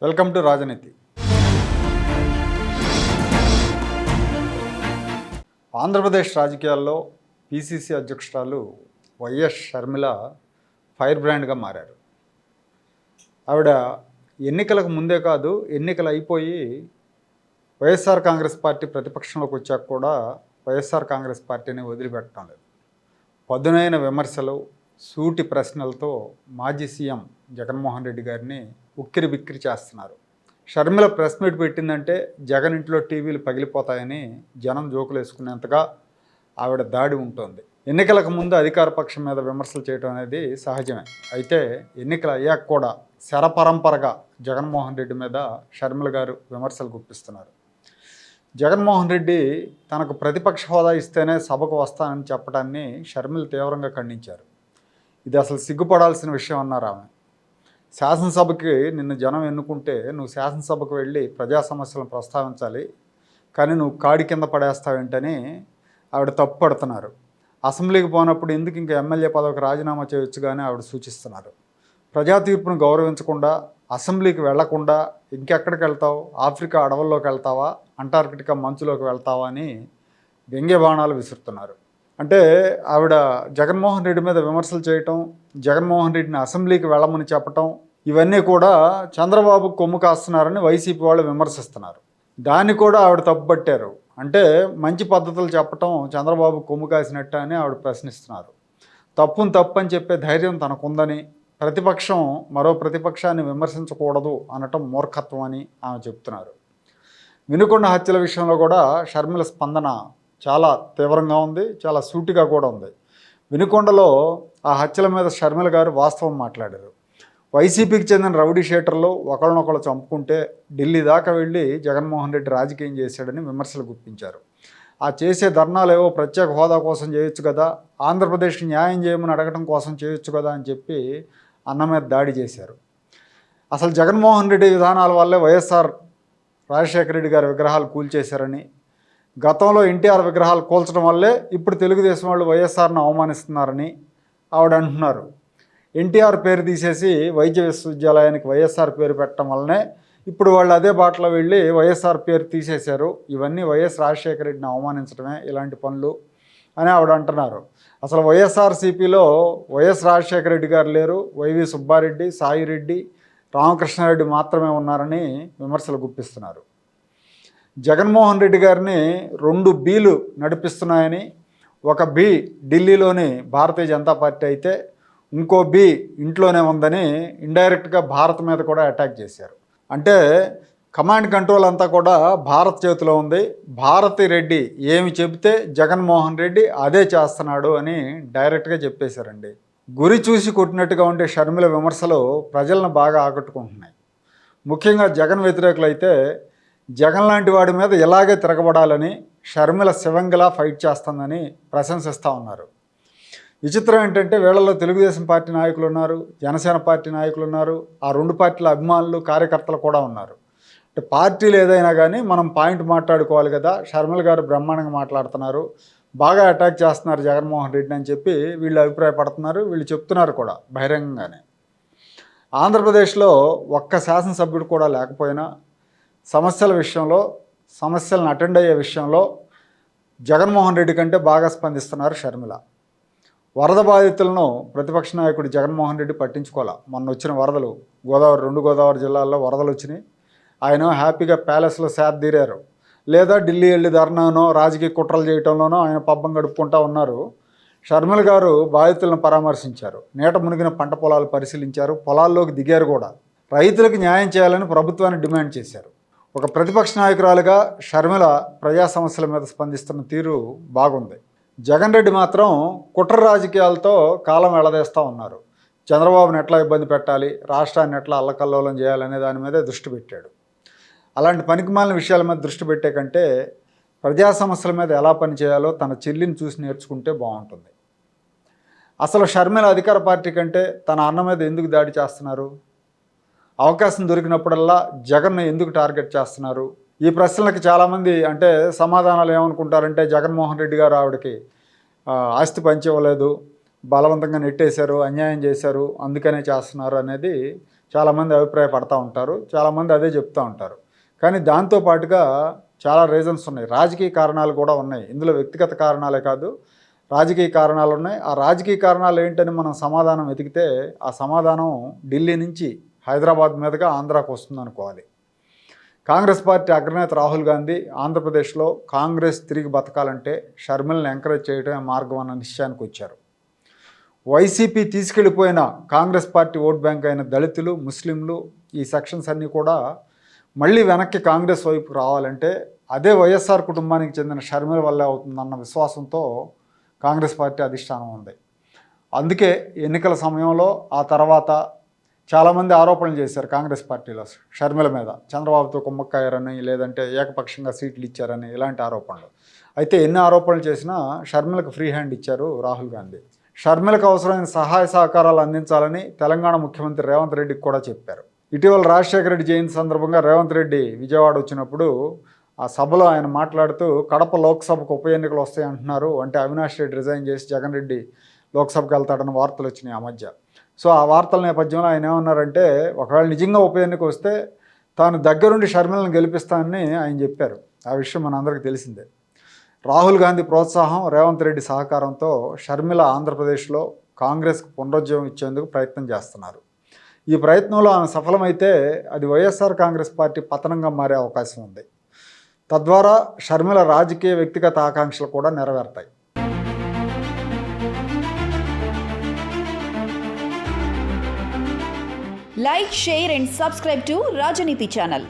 Welcome to రాజనీతి. ఆంధ్రప్రదేశ్ రాజకీయాల్లో PCC అధ్యక్షురాలు వైఎస్ షర్మిల ఫైర్ బ్రాండ్గా మారారు. ఆవిడ ఎన్నికలకు ముందే కాదు, ఎన్నికలు అయిపోయి వైఎస్ఆర్ కాంగ్రెస్ పార్టీ ప్రతిపక్షంలోకి వచ్చాక కూడా వైఎస్ఆర్ కాంగ్రెస్ పార్టీని వదిలిపెట్టడం లేదు. పదునైన విమర్శలు, సూటి ప్రశ్నలతో మాజీ సీఎం జగన్మోహన్ రెడ్డి గారిని ఉక్కిరి బిక్కిరి చేస్తున్నారు. షర్మిల ప్రెస్ మీట్ పెట్టిందంటే జగన్ ఇంట్లో టీవీలు పగిలిపోతాయని జనం జోకులు వేసుకునేంతగా ఆవిడ దాడి ఉంటుంది. ఎన్నికలకు ముందు అధికార పక్షం మీద విమర్శలు చేయడం అనేది సహజమే. అయితే ఎన్నికలు అయ్యాక కూడా శరపరంపరగా జగన్మోహన్ రెడ్డి మీద షర్మిల గారు విమర్శలు గుప్పిస్తున్నారు. జగన్మోహన్ రెడ్డి తనకు ప్రతిపక్ష హోదా ఇస్తేనే సభకు వస్తానని చెప్పడాన్ని షర్మిల తీవ్రంగా ఖండించారు. ఇది అసలు సిగ్గుపడాల్సిన విషయం అన్నారు ఆమె. శాసనసభకి నిన్ను జనం ఎన్నుకుంటే నువ్వు శాసనసభకు వెళ్ళి ప్రజా సమస్యలను ప్రస్తావించాలి, కానీ నువ్వు కాడి కింద పడేస్తావేంటని ఆవిడ తప్పు పడుతున్నారు. అసెంబ్లీకి పోనప్పుడు ఎందుకు ఇంకా ఎమ్మెల్యే పదవికి రాజీనామా చేయొచ్చు కానీ ఆవిడ సూచిస్తున్నారు. ప్రజా తీర్పును గౌరవించకుండా అసెంబ్లీకి వెళ్లకుండా ఇంకెక్కడికి వెళ్తావు? ఆఫ్రికా అడవుల్లోకి వెళ్తావా? అంటార్కిటికా మంచులోకి వెళ్తావా అని వ్యంగ్య బాణాలు విసురుతున్నారు. అంటే ఆవిడ జగన్మోహన్ రెడ్డి మీద విమర్శలు చేయటం, జగన్మోహన్ రెడ్డిని అసెంబ్లీకి వెళ్ళమని చెప్పటం, ఇవన్నీ కూడా చంద్రబాబు కొమ్ము కాస్తున్నారని వైసీపీ వాళ్ళు విమర్శిస్తున్నారు. దాన్ని కూడా ఆవిడ తప్పుపట్టారు. అంటే మంచి పద్ధతులు చెప్పటం చంద్రబాబు కొమ్ము కాసినట్టు అని ఆవిడ ప్రశ్నిస్తున్నారు. తప్పుని తప్పు అని చెప్పే ధైర్యం తనకుందని, ప్రతిపక్షం మరో ప్రతిపక్షాన్ని విమర్శించకూడదు అనటం మూర్ఖత్వం అని ఆమె చెప్తున్నారు. వినుకొండ హత్యల విషయంలో కూడా షర్మిల స్పందన చాలా తీవ్రంగా ఉంది, చాలా సూటిగా కూడా ఉంది. వినుకొండలో ఆ హత్యల మీద షర్మిల గారు వాస్తవం మాట్లాడారు. వైసీపీకి చెందిన రౌడీ షీటర్లు ఒకళ్ళనొకళ్ళు చంపుకుంటే ఢిల్లీ దాకా వెళ్ళి జగన్మోహన్ రెడ్డి రాజకీయం చేశాడని విమర్శలు గుప్పించారు. ఆ చేసే ధర్నాలేవో ప్రత్యేక హోదా కోసం చేయొచ్చు కదా, ఆంధ్రప్రదేశ్కి న్యాయం చేయమని అడగటం కోసం చేయొచ్చు కదా అని చెప్పి అన్న మీద దాడి చేశారు. అసలు జగన్మోహన్ రెడ్డి విధానాల వల్లే వైఎస్ఆర్ రాజశేఖర రెడ్డి గారి విగ్రహాలు కూల్చేశారని, గతంలో ఎన్టీఆర్ విగ్రహాలు కూల్చడం వల్లే ఇప్పుడు తెలుగుదేశం వాళ్ళు వైఎస్ఆర్ను అవమానిస్తున్నారని ఆవిడ అంటున్నారు. ఎన్టీఆర్ పేరు తీసేసి వైద్య విశ్వవిద్యాలయానికి వైఎస్ఆర్ పేరు పెట్టడం వల్లనే ఇప్పుడు వాళ్ళు అదే బాటలో వెళ్ళి వైఎస్ఆర్ పేరు తీసేశారు. ఇవన్నీ వైఎస్ రాజశేఖర రెడ్డిని అవమానించడమే ఇలాంటి పనులు అని ఆవిడ అంటున్నారు. అసలు వైఎస్ఆర్సీపీలో వైఎస్ రాజశేఖర రెడ్డి గారు లేరు, వైవి సుబ్బారెడ్డి, సాయిరెడ్డి, రామకృష్ణారెడ్డి మాత్రమే ఉన్నారని విమర్శలు గుప్పిస్తున్నారు. జగన్మోహన్ రెడ్డి గారిని 2 బీలు నడిపిస్తున్నాయని, ఒక బి ఢిల్లీలోని భారతీయ జనతా పార్టీ అయితే ఇంకో బి ఇంట్లోనే ఉందని ఇండైరెక్ట్గా భారత్ మీద కూడా అటాక్ చేశారు. అంటే కమాండ్ కంట్రోల్ అంతా కూడా భారత్ చేతిలో ఉంది. భారతి రెడ్డి ఏమి చెబితే జగన్మోహన్ రెడ్డి అదే చేస్తున్నాడు అని డైరెక్ట్గా చెప్పేశారండి. గురి చూసి కొట్టినట్టుగా ఉండే షర్మిల విమర్శలు ప్రజలను బాగా ఆకట్టుకుంటున్నాయి. ముఖ్యంగా జగన్ వ్యతిరేకులు అయితే జగన్ లాంటి వాడి మీద ఇలాగే తిరగబడాలని షర్మిల శివంగిలా ఫైట్ చేస్తుందని ప్రశంసిస్తూ ఉన్నారు. విచిత్రం ఏంటంటే వీళ్ళలో తెలుగుదేశం పార్టీ నాయకులు ఉన్నారు, జనసేన పార్టీ నాయకులు ఉన్నారు, ఆ 2 పార్టీల అభిమానులు, కార్యకర్తలు కూడా ఉన్నారు. అంటే పార్టీలు ఏదైనా కానీ మనం పాయింట్ మాట్లాడుకోవాలి కదా. షర్మిల గారు బ్రహ్మాండంగా మాట్లాడుతున్నారు, బాగా అటాక్ చేస్తున్నారు జగన్మోహన్ రెడ్డిని అని చెప్పి వీళ్ళు అభిప్రాయపడుతున్నారు. వీళ్ళు చెప్తున్నారు కూడా బహిరంగంగానే. ఆంధ్రప్రదేశ్లో ఒక్క శాసనసభ్యుడు కూడా లేకపోయినా సమస్యల విషయంలో, సమస్యలను అటెండ్ అయ్యే విషయంలో జగన్మోహన్ రెడ్డి కంటే బాగా స్పందిస్తున్నారు షర్మిల. వరద బాధితులను ప్రతిపక్ష నాయకుడు జగన్మోహన్ రెడ్డి పట్టించుకోవాలి. మొన్న వచ్చిన వరదలు, గోదావరి 2 గోదావరి జిల్లాల్లో వరదలు వచ్చినాయి. ఆయన హ్యాపీగా ప్యాలెస్లో సేదతీరారు, లేదా ఢిల్లీ వెళ్ళి ధర్నానో రాజకీయ కుట్రలు చేయటంలోనో ఆయన పబ్బం గడుపుకుంటూ ఉన్నారు. షర్మిల గారు బాధితులను పరామర్శించారు, నీట మునిగిన పంట పొలాలు పరిశీలించారు, పొలాల్లోకి దిగారు కూడా. రైతులకు న్యాయం చేయాలని ప్రభుత్వాన్ని డిమాండ్ చేశారు. ఒక ప్రతిపక్ష నాయకురాలుగా షర్మిల ప్రజా సమస్యల మీద స్పందిస్తున్న తీరు బాగుంది. జగన్ రెడ్డి మాత్రం కుట్ర రాజకీయాలతో కాలం వెళ్లదీస్తూ ఉన్నారు. చంద్రబాబుని ఎట్లా ఇబ్బంది పెట్టాలి, రాష్ట్రాన్ని ఎట్లా అల్లకల్లోలం చేయాలనే దాని మీదే దృష్టి పెట్టాడు. అలాంటి పనికిమాలిన విషయాల మీద దృష్టి పెట్టే కంటే ప్రజా సమస్యల మీద ఎలా పనిచేయాలో తన చెల్లిని చూసి నేర్చుకుంటే బాగుంటుంది. అసలు షర్మిల అధికార పార్టీ కంటే తన అన్న మీద ఎందుకు దాడి చేస్తున్నారు? అవకాశం దొరికినప్పుడల్లా జగన్ను ఎందుకు టార్గెట్ చేస్తున్నారు? ఈ ప్రశ్నలకు చాలామంది అంటే సమాధానాలు ఏమనుకుంటారంటే జగన్మోహన్ రెడ్డి గారు ఆవిడకి ఆస్తి పంచివ్వలేదు, బలవంతంగా నెట్టేశారు, అన్యాయం చేశారు, అందుకనే చేస్తున్నారు అనేది చాలామంది అభిప్రాయపడతా ఉంటారు, చాలామంది అదే చెప్తూ ఉంటారు. కానీ దాంతోపాటుగా చాలా రీజన్స్ ఉన్నాయి, రాజకీయ కారణాలు కూడా ఉన్నాయి. ఇందులో వ్యక్తిగత కారణాలే కాదు, రాజకీయ కారణాలు ఉన్నాయి. ఆ రాజకీయ కారణాలు ఏంటని మనం సమాధానం వెతికితే ఆ సమాధానం ఢిల్లీ నుంచి హైదరాబాద్ మీదుగా ఆంధ్రాకు వస్తుంది అనుకోవాలి. కాంగ్రెస్ పార్టీ అగ్రనేత రాహుల్ గాంధీ ఆంధ్రప్రదేశ్లో కాంగ్రెస్ తిరిగి బతకాలంటే షర్మిలను ఎంకరేజ్ చేయడమే మార్గం అన్న నిశ్చయానికి వచ్చారు. వైసీపీ తీసుకెళ్ళిపోయిన కాంగ్రెస్ పార్టీ ఓట్ బ్యాంక్ అయిన దళితులు, ముస్లింలు, ఈ సెక్షన్స్ అన్నీ కూడా మళ్ళీ వెనక్కి కాంగ్రెస్ వైపు రావాలంటే అదే వైఎస్ఆర్ కుటుంబానికి చెందిన షర్మిల వల్లే అవుతుందన్న విశ్వాసంతో కాంగ్రెస్ పార్టీ అధిష్టానం ఉంది. అందుకే ఎన్నికల సమయంలో ఆ తర్వాత చాలామంది ఆరోపణలు చేశారు కాంగ్రెస్ పార్టీలో షర్మిల మీద, చంద్రబాబుతో కుమ్మక్కాయారని, లేదంటే ఏకపక్షంగా సీట్లు ఇచ్చారని, ఇలాంటి ఆరోపణలు. అయితే ఎన్ని ఆరోపణలు చేసినా షర్మిలకు ఫ్రీ హ్యాండ్ ఇచ్చారు రాహుల్ గాంధీ. షర్మిలకు అవసరమైన సహాయ సహకారాలు అందించాలని తెలంగాణ ముఖ్యమంత్రి రేవంత్ రెడ్డికి కూడా చెప్పారు. ఇటీవల రాజశేఖర రెడ్డి జయంతి సందర్భంగా రేవంత్ రెడ్డి విజయవాడ వచ్చినప్పుడు ఆ సభలో ఆయన మాట్లాడుతూ కడప లోక్సభకు ఉప ఎన్నికలు వస్తాయి అంటున్నారు, అంటే అవినాష్ రెడ్డి రిజైన్ చేసి జగన్ రెడ్డి లోక్సభకు వెళ్తాడన్న వార్తలు వచ్చినాయి ఆ మధ్య. సో ఆ వార్తల నేపథ్యంలో ఆయన ఏమన్నారంటే ఒకవేళ నిజంగా ఉప ఎన్నిక వస్తే తాను దగ్గరుండి షర్మిలను గెలిపిస్తానని ఆయన చెప్పారు. ఆ విషయం మనందరికీ తెలిసిందే. రాహుల్ గాంధీ ప్రోత్సాహం, రేవంత్ రెడ్డి సహకారంతో షర్మిల ఆంధ్రప్రదేశ్లో కాంగ్రెస్కు పునరుజ్జీవం ఇచ్చేందుకు ప్రయత్నం చేస్తున్నారు. ఈ ప్రయత్నంలో ఆమె సఫలమైతే అది వైఎస్ఆర్ కాంగ్రెస్ పార్టీ పతనంగా మారే అవకాశం ఉంది. తద్వారా షర్మిల రాజకీయ వ్యక్తిగత ఆకాంక్షలు కూడా నెరవేరుతాయి. Like, share and subscribe to Rajaniti channel.